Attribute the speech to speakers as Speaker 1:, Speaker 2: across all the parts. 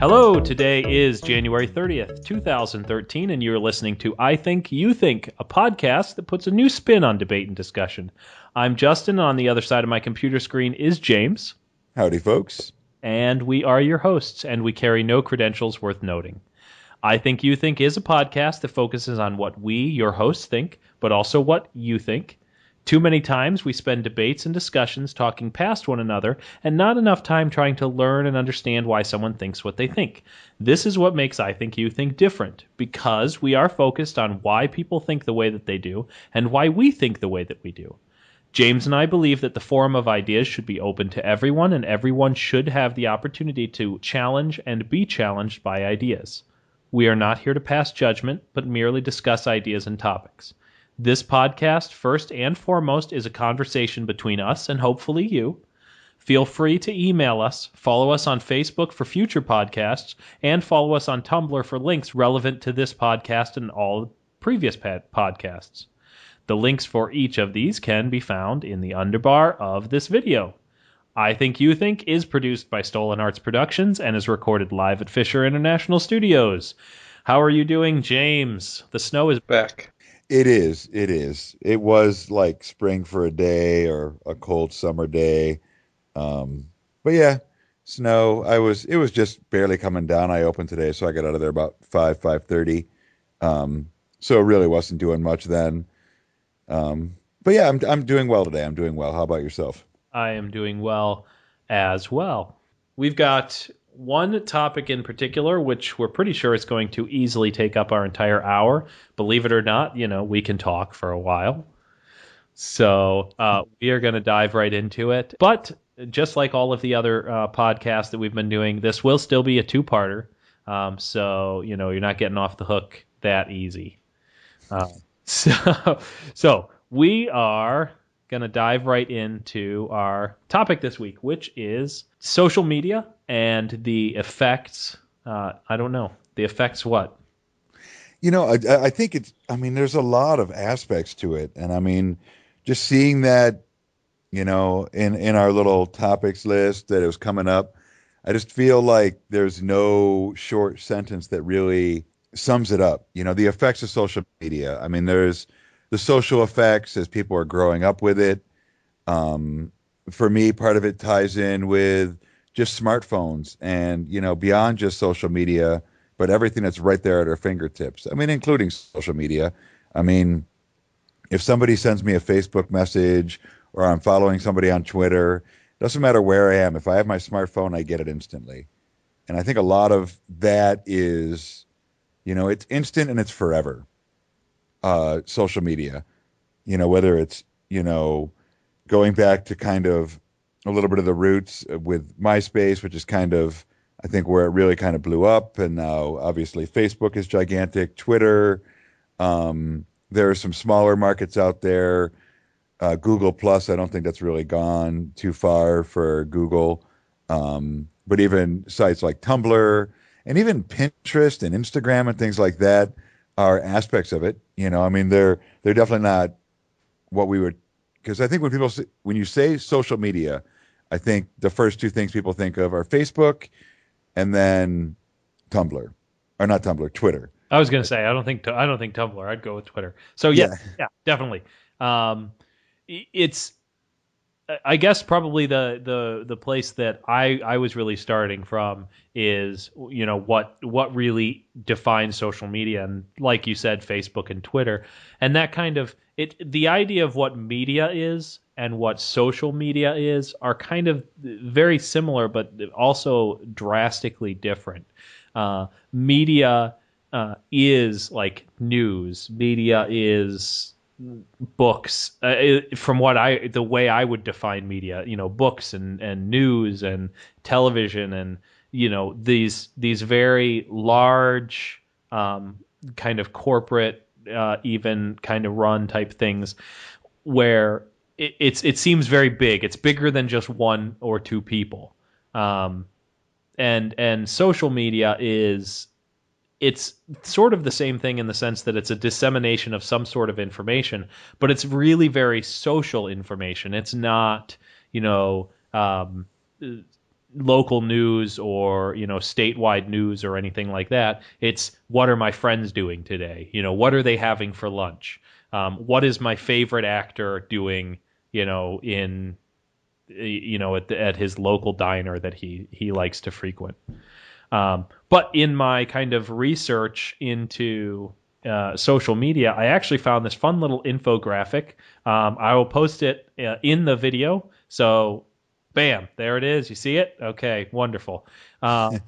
Speaker 1: Hello, today is January 30th, 2013, and you're listening to I Think You Think, a podcast that puts a new spin on debate and discussion. I'm Justin, and on the other side of my computer screen is James.
Speaker 2: Howdy, folks.
Speaker 1: And we are your hosts, and we carry no credentials worth noting. I Think You Think is a podcast that focuses on what we, your hosts, think, but also what you think. Too many times we spend debates and discussions talking past one another and not enough time trying to learn and understand why someone thinks what they think. This is what makes I Think You Think different, because we are focused on why people think the way that they do and why we think the way that we do. James and I believe that the forum of ideas should be open to everyone, and everyone should have the opportunity to challenge and be challenged by ideas. We are not here to pass judgment, but merely discuss ideas and topics. This podcast, first and foremost, is a conversation between us and hopefully you. Feel free to email us, follow us on Facebook for future podcasts, and follow us on Tumblr for links relevant to this podcast and all previous podcasts. The links for each of these can be found in the underbar of this video. I Think You Think is produced by StolenArts Productions and is recorded live at Fisher International Studios. How are you doing, James? The snow is back.
Speaker 2: It is. It was like spring for a day or a cold summer day. But yeah, snow. It was just barely coming down. I opened today, so I got out of there about 5:30. So it really wasn't doing much then. But yeah, I'm doing well today. I'm doing well. How about yourself?
Speaker 1: I am doing well as well. We've got one topic in particular, which we're pretty sure is going to easily take up our entire hour. Believe it or not, we can talk for a while. So we are going to dive right into it. But just like all of the other podcasts that we've been doing, this will still be a two-parter. So, you're not getting off the hook that easy. So we are going to dive right into our topic this week, which is social media and the effects. I don't know. The effects what?
Speaker 2: I think there's a lot of aspects to it. And just seeing that, in our little topics list that it was coming up, I just feel like there's no short sentence that really sums it up. The effects of social media. There's the social effects as people are growing up with it. For me, part of it ties in with just smartphones and, beyond just social media, but everything that's right there at our fingertips. Including social media. If somebody sends me a Facebook message or I'm following somebody on Twitter, doesn't matter where I am. If I have my smartphone, I get it instantly. And I think a lot of that is, it's instant and it's forever. Social media, whether it's, going back to kind of a little bit of the roots with MySpace, which is kind of, I think, where it really kind of blew up. And now, obviously, Facebook is gigantic. Twitter, there are some smaller markets out there. Google Plus, I don't think that's really gone too far for Google. But even sites like Tumblr and even Pinterest and Instagram and things like that are aspects of it. They're definitely not what we would, because I think when you say social media, I think the first two things people think of are Facebook and then Tumblr, or not Tumblr, Twitter.
Speaker 1: I was going to say I don't think Tumblr. I'd go with Twitter. So yeah, definitely. It's, I guess, probably the place that I was really starting from is, what really defines social media. And like you said, Facebook and Twitter, and that kind of the idea of what media is and what social media is are kind of very similar, but also drastically different. Media is like news. Media is books, from the way I would define media, books and news and television and, these very large, kind of corporate, even kind of run type things where it seems very big. It's bigger than just one or two people. And social media it's sort of the same thing in the sense that it's a dissemination of some sort of information, but it's really very social information. It's not, local news or statewide news or anything like that. It's what are my friends doing today? What are they having for lunch? What is my favorite actor doing? In at his local diner that he likes to frequent. But in my kind of research into social media, I actually found this fun little infographic. I will post it in the video. So, bam, there it is. You see it? Okay, wonderful. Uh,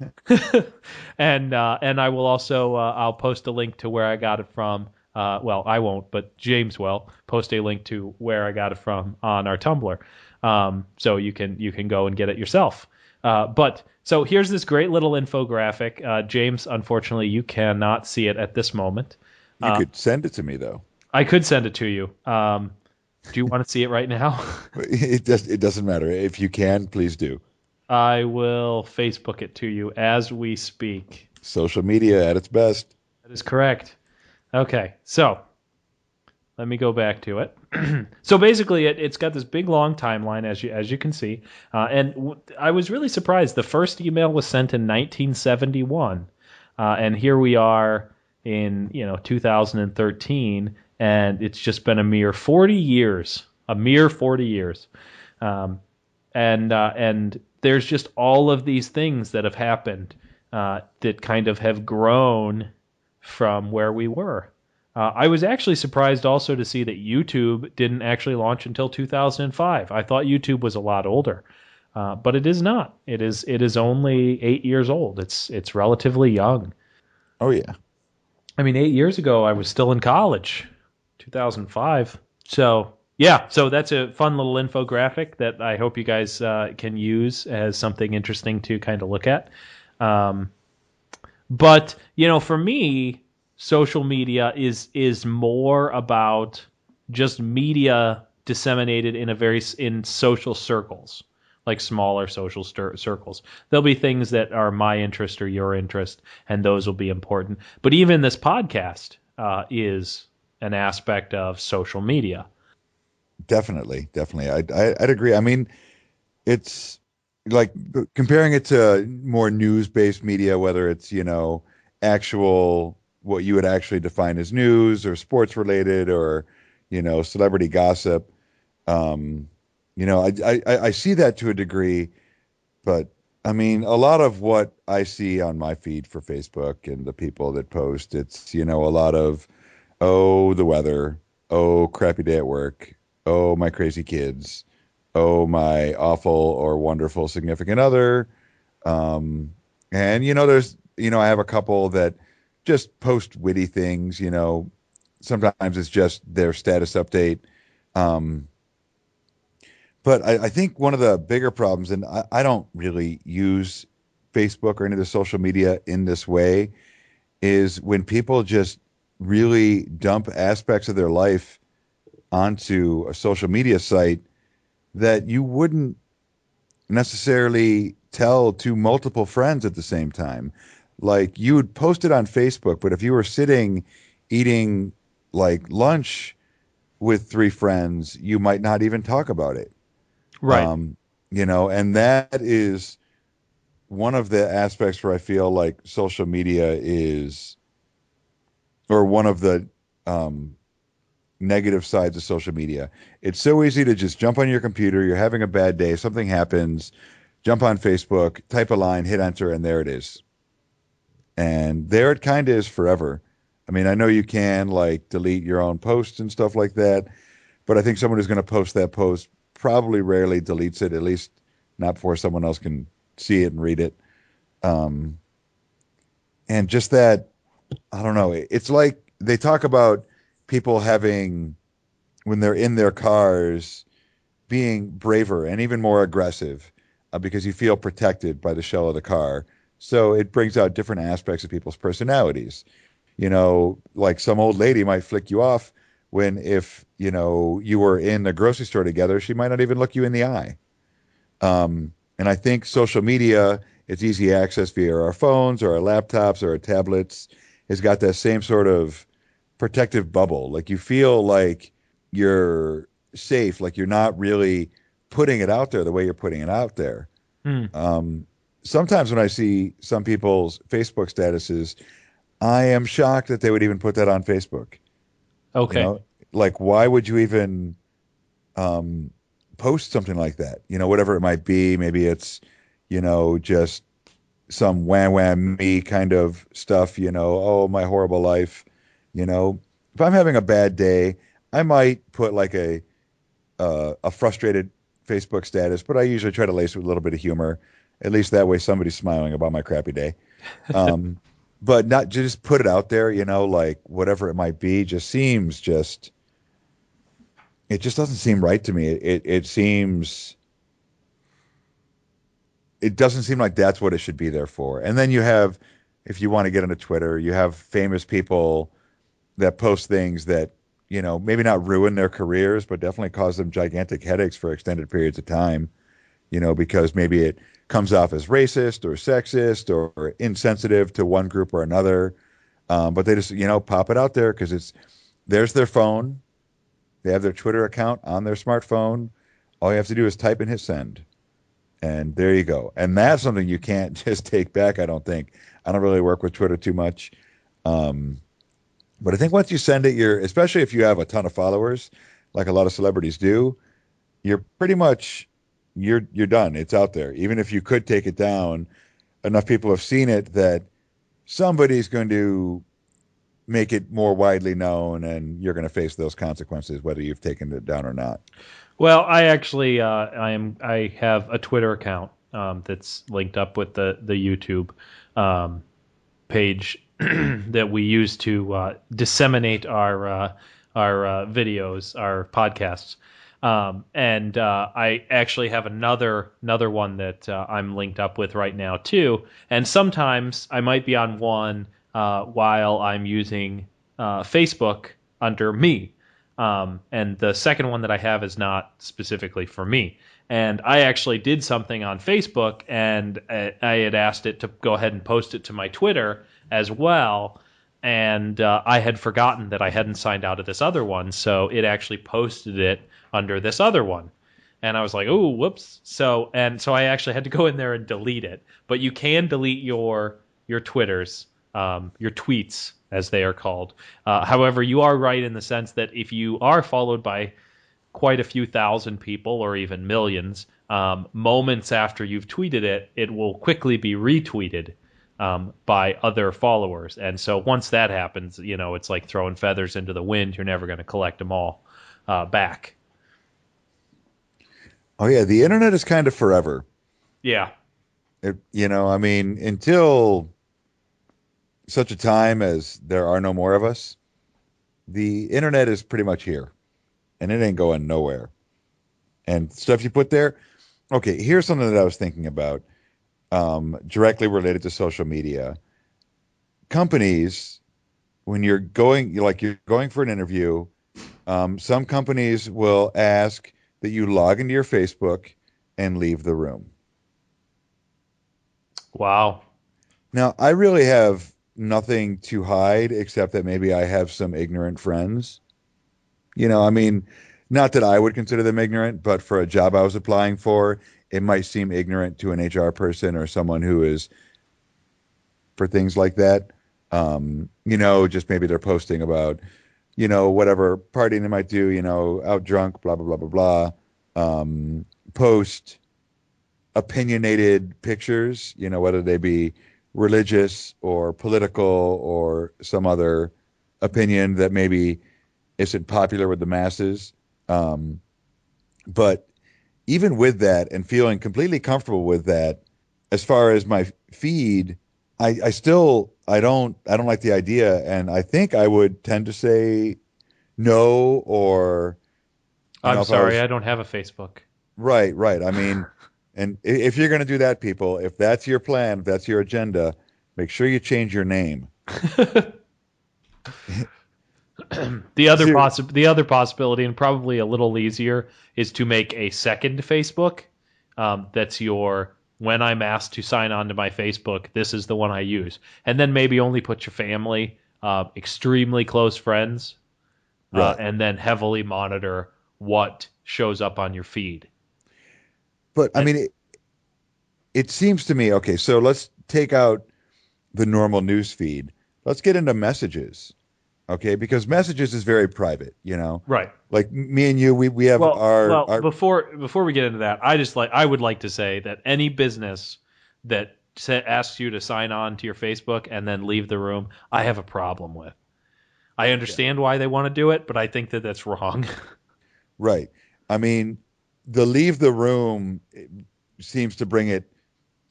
Speaker 1: and I will also I'll post a link to where I got it from. Well, I won't, but James will post a link to where I got it from on our Tumblr. So you can go and get it yourself. But so here's this great little infographic. James, unfortunately, you cannot see it at this moment.
Speaker 2: You could send it to me though.
Speaker 1: I could send it to you. Do you want to see it right now?
Speaker 2: It doesn't matter. If you can, please do.
Speaker 1: I will Facebook it to you as we speak.
Speaker 2: Social media at its best.
Speaker 1: That is correct. Okay, so let me go back to it. So basically, it's got this big long timeline, as you can see, and I was really surprised. The first email was sent in 1971, and here we are in 2013, and it's just been a mere 40 years, and there's just all of these things that have happened that kind of have grown from where we were. I was actually surprised also to see that YouTube didn't actually launch until 2005. I thought YouTube was a lot older, but it is not. It is only 8 years old. It's relatively young.
Speaker 2: Oh yeah.
Speaker 1: I mean, 8 years ago I was still in college, 2005. So yeah, so that's a fun little infographic that I hope you guys can use as something interesting to kind of look at. But for me, social media is more about just media disseminated in social circles, like smaller social circles. There'll be things that are my interest or your interest, and those will be important. But even this podcast is an aspect of social media.
Speaker 2: Definitely. I'd agree. I mean, it's like comparing it to more news-based media, whether it's, actual what you would actually define as news or sports related or, celebrity gossip. I see that to a degree, but I mean, a lot of what I see on my feed for Facebook and the people that post, it's, a lot of, oh, the weather, oh, crappy day at work, oh, my crazy kids, oh, my awful or wonderful significant other. And, there's, I have a couple that just post witty things, sometimes it's just their status update. But I think one of the bigger problems, and I don't really use Facebook or any of the social media in this way, is when people just really dump aspects of their life onto a social media site that you wouldn't necessarily tell to multiple friends at the same time. Like you would post it on Facebook, but if you were sitting eating like lunch with three friends, you might not even talk about it.
Speaker 1: Right.
Speaker 2: And that is one of the aspects where I feel like social media is, or one of the negative sides of social media. It's so easy to just jump on your computer. You're having a bad day. Something happens. Jump on Facebook, type a line, hit enter, and there it is. And there it kind of is forever. I mean, I know you can like delete your own posts and stuff like that, but I think someone who's going to post that post probably rarely deletes it, at least not before someone else can see it and read it. And just that, I don't know. It's like they talk about people having, when they're in their cars, being braver and even more aggressive because you feel protected by the shell of the car. So it brings out different aspects of people's personalities. Like some old lady might flick you off when if, you were in a grocery store together, she might not even look you in the eye. And I think social media, it's easy access via our phones or our laptops or our tablets, has got that same sort of protective bubble. Like you feel like you're safe, like you're not really putting it out there the way you're putting it out there.
Speaker 1: Hmm.
Speaker 2: Sometimes when I see some people's Facebook statuses, I am shocked that they would even put that on Facebook. You
Speaker 1: Okay.
Speaker 2: know, like why would you even um, post something like that? Whatever it might be. Maybe it's, just some wham wham me kind of stuff. Oh, my horrible life. If I'm having a bad day, I might put like a frustrated Facebook status, but I usually try to lace it with a little bit of humor. At least that way somebody's smiling about my crappy day. Um, but not just put it out there, like whatever it might be, it just doesn't seem right to me. It doesn't seem like that's what it should be there for. And then you have, if you want to get into Twitter, you have famous people that post things that, maybe not ruin their careers, but definitely cause them gigantic headaches for extended periods of time, because maybe it comes off as racist or sexist or insensitive to one group or another. But they just, pop it out there because there's their phone. They have their Twitter account on their smartphone. All you have to do is type and hit send. And there you go. And that's something you can't just take back, I don't think. I don't really work with Twitter too much. Um, but I think once you send it, especially if you have a ton of followers, like a lot of celebrities do, you're pretty much you're done. It's out there. Even if you could take it down, enough people have seen it that somebody's going to make it more widely known, and you're going to face those consequences, whether you've taken it down or not.
Speaker 1: Well, I actually I have a Twitter account that's linked up with the YouTube um, page that we use to disseminate our videos, our podcasts. And I actually have another one that I'm linked up with right now too. And sometimes I might be on one while I'm using Facebook under me. And the second one that I have is not specifically for me. And I actually did something on Facebook, and I had asked it to go ahead and post it to my Twitter as well. And I had forgotten that I hadn't signed out of this other one, so it actually posted it under this other one. And I was like, "Oh, whoops!" So I actually had to go in there and delete it. But you can delete your Twitters, your tweets, as they are called. However, you are right in the sense that if you are followed by quite a few thousand people or even millions, moments after you've tweeted it, it will quickly be retweeted by other followers. And so once that happens, it's like throwing feathers into the wind. You're never going to collect them all back.
Speaker 2: Oh yeah, the internet is kind of forever.
Speaker 1: Yeah.
Speaker 2: I mean, until such a time as there are no more of us, the internet is pretty much here, and it ain't going nowhere. And stuff you put there. Okay, here's something that I was thinking about, directly related to social media. Companies, when you're going for an interview, some companies will ask that you log into your Facebook and leave the room.
Speaker 1: Wow.
Speaker 2: Now, I really have nothing to hide except that maybe I have some ignorant friends. I mean, not that I would consider them ignorant, but for a job I was applying for, it might seem ignorant to an HR person or someone who is for things like that. Just maybe they're posting about, whatever partying they might do, out drunk, blah, blah, blah, blah, blah. Post opinionated pictures, whether they be religious or political or some other opinion that maybe isn't popular with the masses. Um, but even with that and feeling completely comfortable with that, as far as my feed, I don't like the idea, and I think I would tend to say no, or
Speaker 1: I'm
Speaker 2: if I
Speaker 1: sorry,
Speaker 2: was
Speaker 1: I don't have a Facebook.
Speaker 2: right. I mean, and if you're going to do that, people, if that's your plan, if that's your agenda, make sure you change your name. Ser-
Speaker 1: The other possibility, and probably a little easier, is to make a second Facebook. That's your when I'm asked to sign on to my Facebook, this is the one I use, and then maybe only put your family, extremely close friends,
Speaker 2: right.
Speaker 1: and then heavily monitor what shows up on your feed.
Speaker 2: But I
Speaker 1: And
Speaker 2: mean, it seems to me, okay, so let's take out the normal news feed. Let's get into messages, okay? Because messages is very private, you know.
Speaker 1: Right.
Speaker 2: Like me and you, we have
Speaker 1: Well,
Speaker 2: our
Speaker 1: before we get into that, I would like to say that any business that asks you to sign on to your Facebook and then leave the room, I have a problem with. I
Speaker 2: yeah,
Speaker 1: understand why they want to do it, but I think that that's wrong.
Speaker 2: right. I mean, the leave the room seems to bring it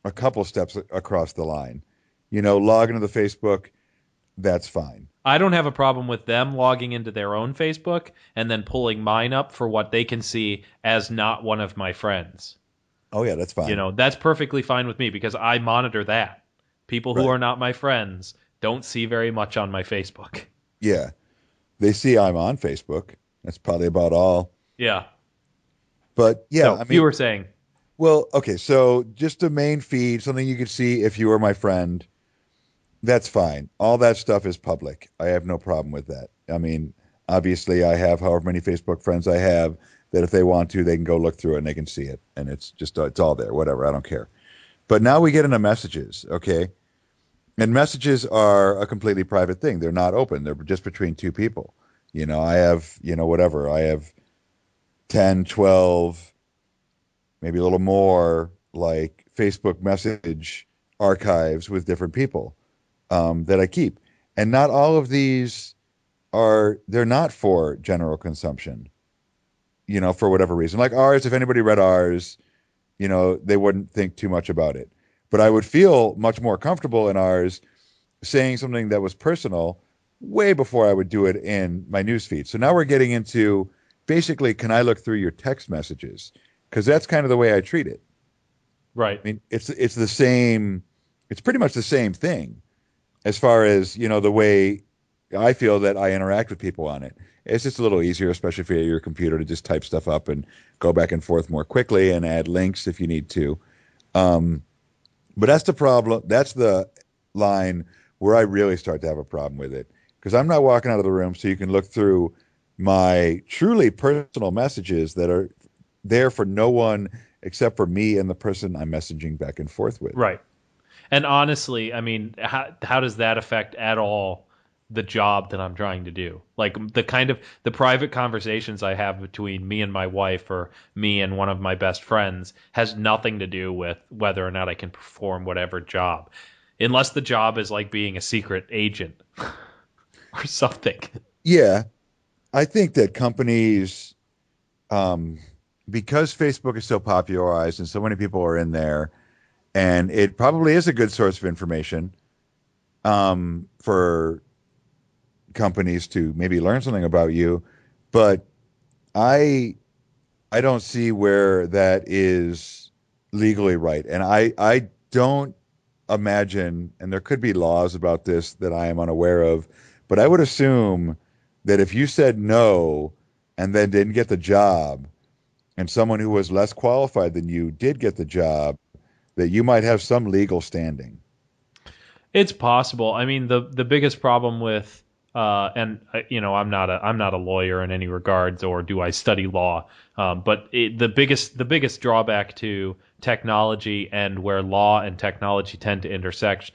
Speaker 2: a couple steps across the line. You know, log into the Facebook, that's fine.
Speaker 1: I don't have a problem with them logging into their own Facebook and then pulling mine up for what they can see as not one of my friends.
Speaker 2: Oh yeah, that's
Speaker 1: You
Speaker 2: fine.
Speaker 1: know, that's perfectly fine with me because I monitor that. People who
Speaker 2: Right.
Speaker 1: are not my friends don't see very much on my Facebook.
Speaker 2: Yeah. They see I'm on Facebook. That's probably about all.
Speaker 1: Yeah.
Speaker 2: But yeah,
Speaker 1: So
Speaker 2: I
Speaker 1: you
Speaker 2: mean,
Speaker 1: were saying,
Speaker 2: well, okay, so just a main feed, something you could see if you were my friend, that's fine. All that stuff is public. I have no problem with that. I mean, obviously, I have however many Facebook friends I have that if they want to, they can go look through it and they can see it. And it's just, it's all there, whatever. I don't care. But now we get into messages, okay? And messages are a completely private thing. They're not open, they're just between two people. You know, I have, you know, whatever. I have 10, 12, maybe a little more like Facebook message archives with different people that I keep. And not all of these they're not for general consumption, you know, for whatever reason. Like ours, if anybody read ours, you know, they wouldn't think too much about it. But I would feel much more comfortable in ours saying something that was personal way before I would do it in my newsfeed. So now we're getting into basically, can I look through your text messages? Because that's kind of the way I treat it.
Speaker 1: right.
Speaker 2: I mean, it's the same. It's pretty much the same thing as far as you know the way I feel that I interact with people on it. It's just a little easier, especially for your computer, to just type stuff up and go back and forth more quickly and add links if you need to. Um, but that's the problem. That's the line where I really start to have a problem with it because I'm not walking out of the room so you can look through my truly personal messages that are there for no one except for me and the person I'm messaging back and forth with.
Speaker 1: Right. And honestly, I mean, how does that affect at all the job that I'm trying to do? Like the private conversations I have between me and my wife or me and one of my best friends has nothing to do with whether or not I can perform whatever job. Unless the job is like being a secret agent or something.
Speaker 2: Yeah, I think that companies, um, because Facebook is so popularized and so many people are in there, and it probably is a good source of information for companies to maybe learn something about you. But I I don't see where that is legally right, and I don't imagine, and there could be laws about this that I am unaware of, but I would assume that if you said no and then didn't get the job, and someone who was less qualified than you did get the job, that you might have some legal standing.
Speaker 1: It's possible. I mean, the biggest problem with and you know, I'm not a lawyer in any regards, or do I study law. But the biggest drawback to technology and where law and technology tend to intersect.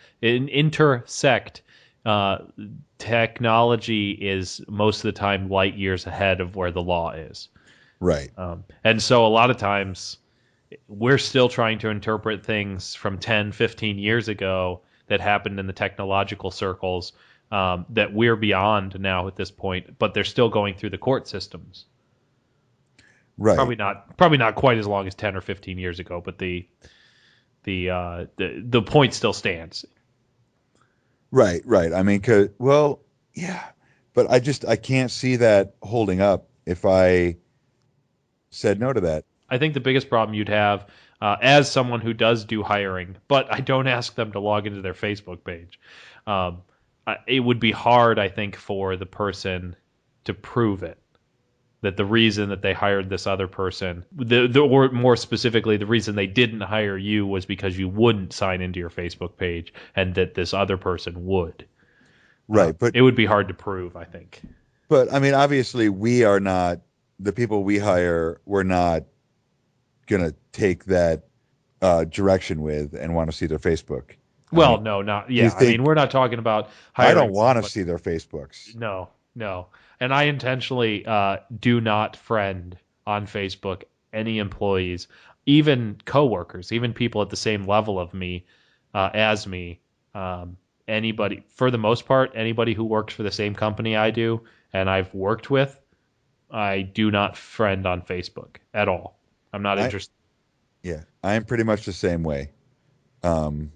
Speaker 1: Uh, Technology is most of the time light years ahead of where the law is,
Speaker 2: Right.
Speaker 1: and so a lot of times we're still trying to interpret things from 10, 15 years ago that happened in the technological circles that we're beyond now at this point, but they're still going through the court systems.
Speaker 2: Right.
Speaker 1: Probably not quite as long as 10 or 15 years ago, but the point still stands.
Speaker 2: Right. Right. I mean, well, yeah, but I can't see that holding up if I said no to that.
Speaker 1: I think the biggest problem you'd have as someone who does do hiring, but I don't ask them to log into their Facebook page. Um, it would be hard, I think, for the person to prove it. That the reason that they hired this other person, or more specifically, the reason they didn't hire you was because you wouldn't sign into your Facebook page, and that this other person would.
Speaker 2: Right.
Speaker 1: It would be hard to prove, I think.
Speaker 2: But I mean, obviously, we are not the people we hire. We're not gonna take that direction with and want to see their Facebook. I mean,
Speaker 1: Well, no, not
Speaker 2: do you
Speaker 1: yeah. I mean,
Speaker 2: think
Speaker 1: we're not talking about
Speaker 2: I don't
Speaker 1: hiring
Speaker 2: want to
Speaker 1: somebody.
Speaker 2: see their Facebooks?
Speaker 1: No, no. And I intentionally do not friend on Facebook any employees, even coworkers, even people at the same level of me as me. Anybody, for the most part, anybody who works for the same company I do and I've worked with, I do not friend on Facebook at all. I'm not
Speaker 2: I
Speaker 1: interested.
Speaker 2: Yeah, I'm pretty much the same way. Um,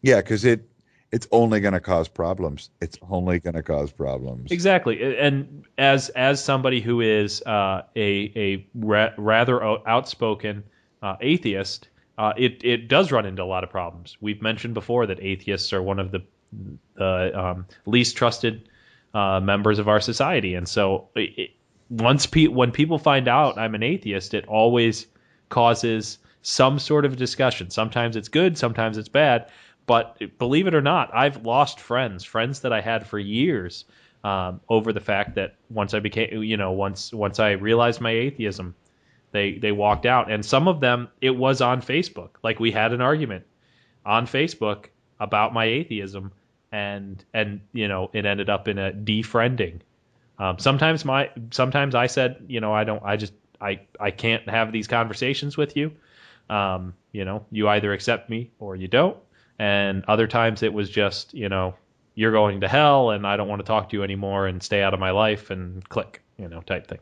Speaker 2: yeah, because it's only going to cause problems. It's only going to cause problems.
Speaker 1: Exactly, and as somebody who is rather outspoken atheist, it does run into a lot of problems. We've mentioned before that atheists are one of the least trusted members of our society, and so when people find out I'm an atheist, it always causes some sort of discussion. Sometimes it's good, sometimes it's bad. But believe it or not, I've lost friends that I had for years, over the fact that once I became, once I realized my atheism, they walked out, and some of them it was on Facebook. Like we had an argument on Facebook about my atheism, and it ended up in a defriending. Sometimes I said, I don't, I can't have these conversations with you. You either accept me or you don't. And other times it was just, you're going to hell and I don't want to talk to you anymore and stay out of my life and click, type thing.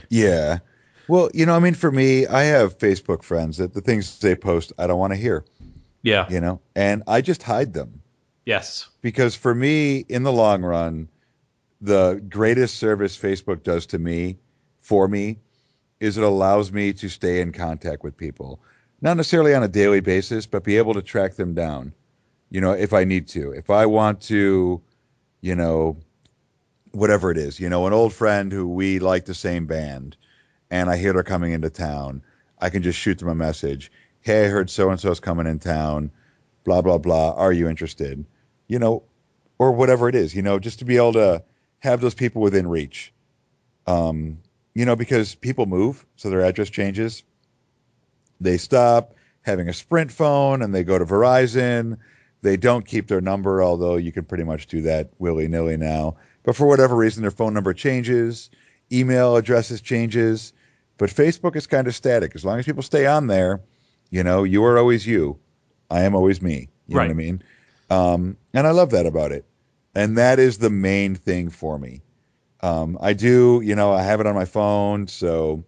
Speaker 2: Yeah. Well, I mean, for me, I have Facebook friends that the things they post, I don't want to hear,
Speaker 1: Yeah.
Speaker 2: and I just hide them
Speaker 1: Yes.
Speaker 2: because for me, in the long run, the greatest service Facebook does to me, for me, is it allows me to stay in contact with people, not necessarily on a daily basis, but be able to track them down, if I need to. If I want to, you know, whatever it is, an old friend who we like the same band, and I hear they're coming into town, I can just shoot them a message. Hey, I heard so and so's coming in town, blah, blah, blah. Are you interested? You know, or whatever it is, just to be able to have those people within reach. Um, because people move, so their address changes. They stop having a Sprint phone and they go to Verizon. They don't keep their number, although you can pretty much do that willy nilly now. But for whatever reason, their phone number changes, email addresses changes. But Facebook is kind of static. As long as people stay on there, you are always you. I am always me. You know what I
Speaker 1: Right.
Speaker 2: mean? And I love that about it. And that is the main thing for me. I do, I have it on my phone, so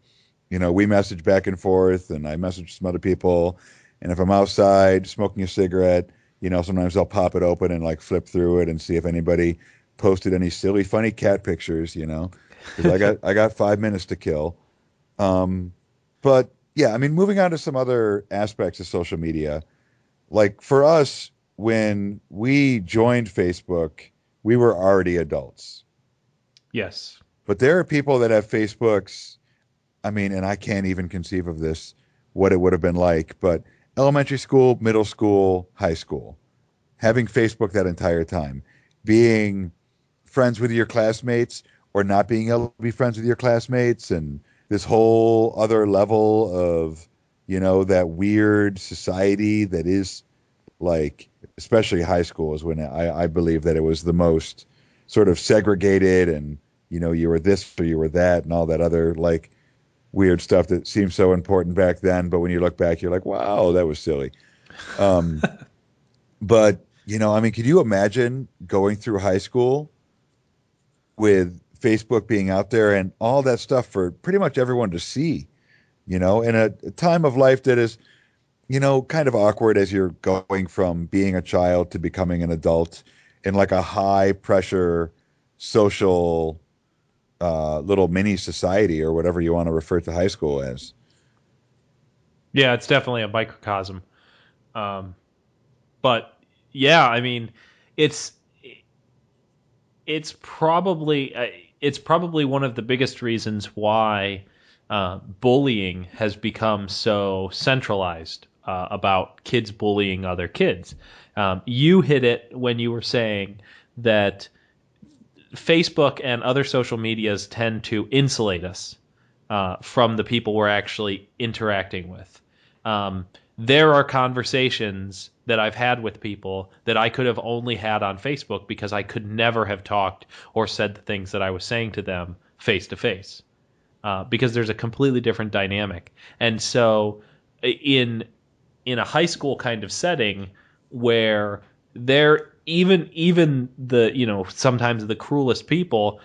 Speaker 2: we message back and forth, and I message some other people. And if I'm outside smoking a cigarette, sometimes I'll pop it open and like flip through it and see if anybody posted any silly, funny cat pictures, because I got 5 minutes to kill. Um, but yeah, I mean, moving on to some other aspects of social media, like for us, when we joined Facebook, we were already adults.
Speaker 1: Yes.
Speaker 2: But there are people that have Facebooks. I mean, and I can't even conceive of this, what it would have been like, but elementary school, middle school, high school, having Facebook that entire time, being friends with your classmates or not being able to be friends with your classmates, and this whole other level of, that weird society that is like, especially high school is when I believe that it was the most sort of segregated, and, you were this or you were that and all that other like weird stuff that seemed so important back then, but when you look back, you're like, wow, that was silly. Um, but I mean, could you imagine going through high school with Facebook being out there and all that stuff for pretty much everyone to see? In a time of life that is, kind of awkward as you're going from being a child to becoming an adult in like a high pressure social little mini society or whatever you want to refer to high school as.
Speaker 1: Yeah, it's definitely a microcosm. Um, but yeah, I mean, it's it's probably uh, it's probably one of the biggest reasons why bullying has become so centralized about kids bullying other kids. You hit it when you were saying that Facebook and other social medias tend to insulate us from the people we're actually interacting with. Um, there are conversations that I've had with people that I could have only had on Facebook because I could never have talked or said the things that I was saying to them face to face, because there's a completely different dynamic. And so in in a high school kind of setting where they're even the, sometimes the cruelest people,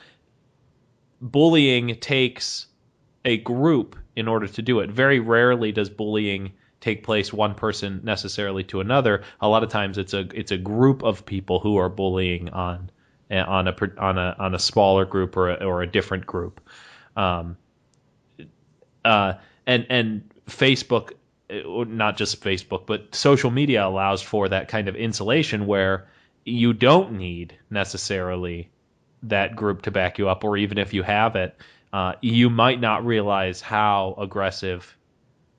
Speaker 1: bullying takes a group in order to do it. Very rarely does bullying take place one person necessarily to another. A lot of times it's a group of people who are bullying on a smaller group or a different group. Um, uh, and Facebook, not just Facebook, but social media allows for that kind of insulation where you don't need necessarily that group to back you up, or even if you have it, you might not realize how aggressive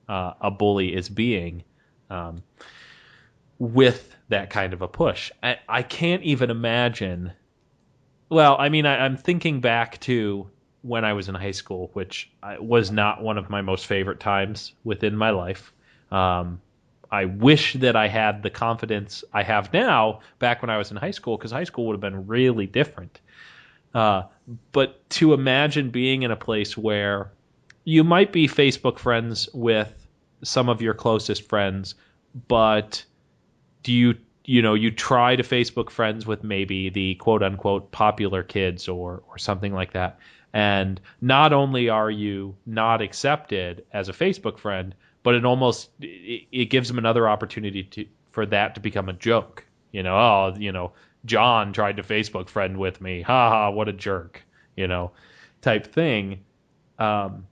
Speaker 1: a bully is being, um, with that kind of a push. I can't even imagine. Well, I mean, I'm thinking back to when I was in high school, which was not one of my most favorite times within my life. Um, I wish that I had the confidence I have now back when I was in high school, because high school would have been really different. Uh, but to imagine being in a place where you might be Facebook friends with some of your closest friends, but do you try to Facebook friends with maybe the quote unquote popular kids or something like that. And not only are you not accepted as a Facebook friend, but it gives them another opportunity for that to become a joke. Oh, John tried to Facebook friend with me. Ha ha, what a jerk, you know, type thing. Um,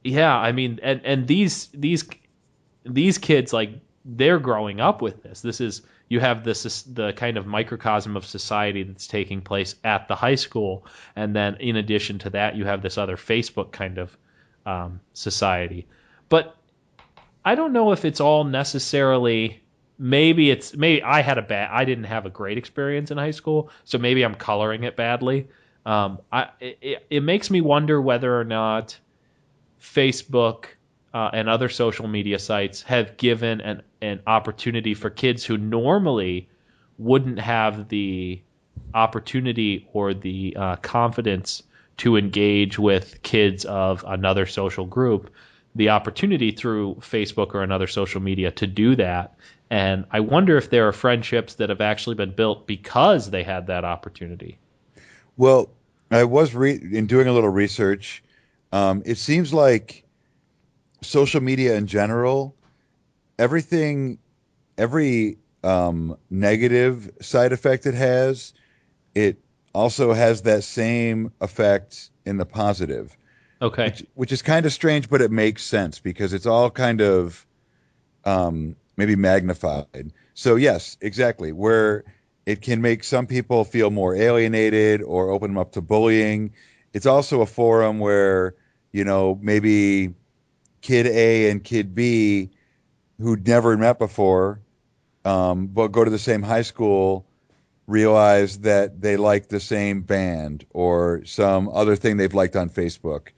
Speaker 1: yeah, I mean, and these kids, like, they're growing up with this. This is You have the kind of microcosm of society that's taking place at the high school, and then in addition to that, you have this other Facebook kind of society. But I don't know if it's all necessarily. Maybe I didn't have a great experience in high school, so maybe I'm coloring it badly. It makes me wonder whether or not Facebook and other social media sites have given an opportunity for kids who normally wouldn't have the opportunity or the confidence to engage with kids of another social group, the opportunity through Facebook or another social media to do that. And I wonder if there are friendships that have actually been built because they had that opportunity.
Speaker 2: Well, I was in doing a little research. It seems like social media in general, everything, every negative side effect it has, it also has that same effect in the positive,
Speaker 1: Okay.
Speaker 2: which is kind of strange, but it makes sense because it's all kind of maybe magnified. So yes, exactly. Where it can make some people feel more alienated or open them up to bullying. It's also a forum where, maybe kid A and kid B who'd never met before, but go to the same high school, realize that they like the same band or some other thing they've liked on Facebook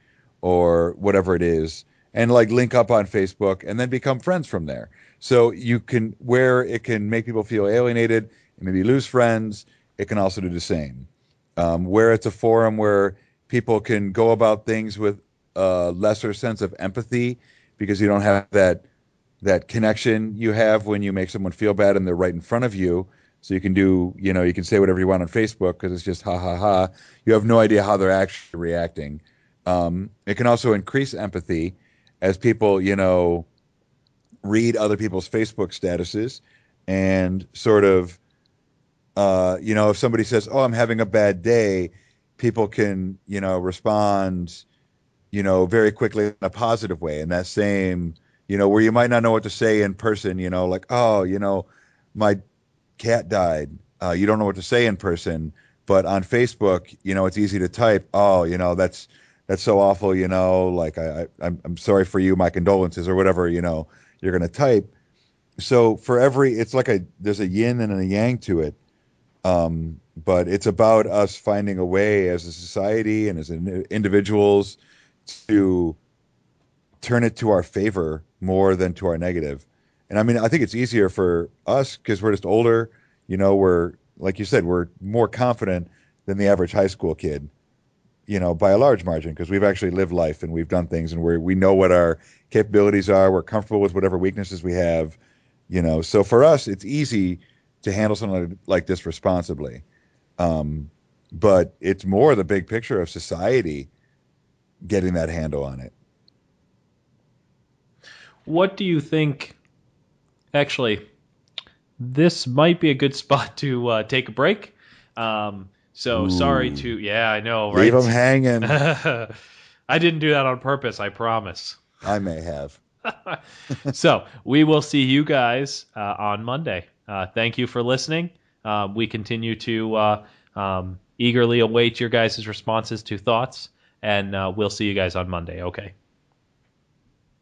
Speaker 2: or whatever it is, and like link up on Facebook and then become friends from there. So where it can make people feel alienated and maybe lose friends, it can also do the same. Where it's a forum where people can go about things with a lesser sense of empathy because you don't have that connection you have when you make someone feel bad and they're right in front of you. So you can say whatever you want on Facebook because it's just ha ha ha. You have no idea how they're actually reacting. It can also increase empathy as people, read other people's Facebook statuses and sort of, if somebody says, "Oh, I'm having a bad day," people can, respond, very quickly in a positive way. And that same, where you might not know what to say in person, like, "Oh, my cat died." You don't know what to say in person, but on Facebook, it's easy to type, "Oh, that's so awful," like I'm sorry for you, my condolences, or whatever, you're gonna type. So it's like there's a yin and a yang to it. But it's about us finding a way as a society and as individuals to turn it to our favor more than to our negative. And I mean, I think it's easier for us because we're just older. We're, like you said, we're more confident than the average high school kid, by a large margin because we've actually lived life and we've done things and we know what our capabilities are. We're comfortable with whatever weaknesses we have, So for us, it's easy to handle something like this responsibly. But it's more the big picture of society getting that handle on it.
Speaker 1: What do you think? Actually, this might be a good spot to take a break. So sorry
Speaker 2: Ooh,
Speaker 1: to, yeah, I know,
Speaker 2: leave them
Speaker 1: right?
Speaker 2: hanging.
Speaker 1: I didn't do that on purpose, I promise.
Speaker 2: I may have.
Speaker 1: So we will see you guys on Monday. Thank you for listening. We continue to eagerly await your guys' responses to thoughts, and we'll see you guys on Monday. Okay.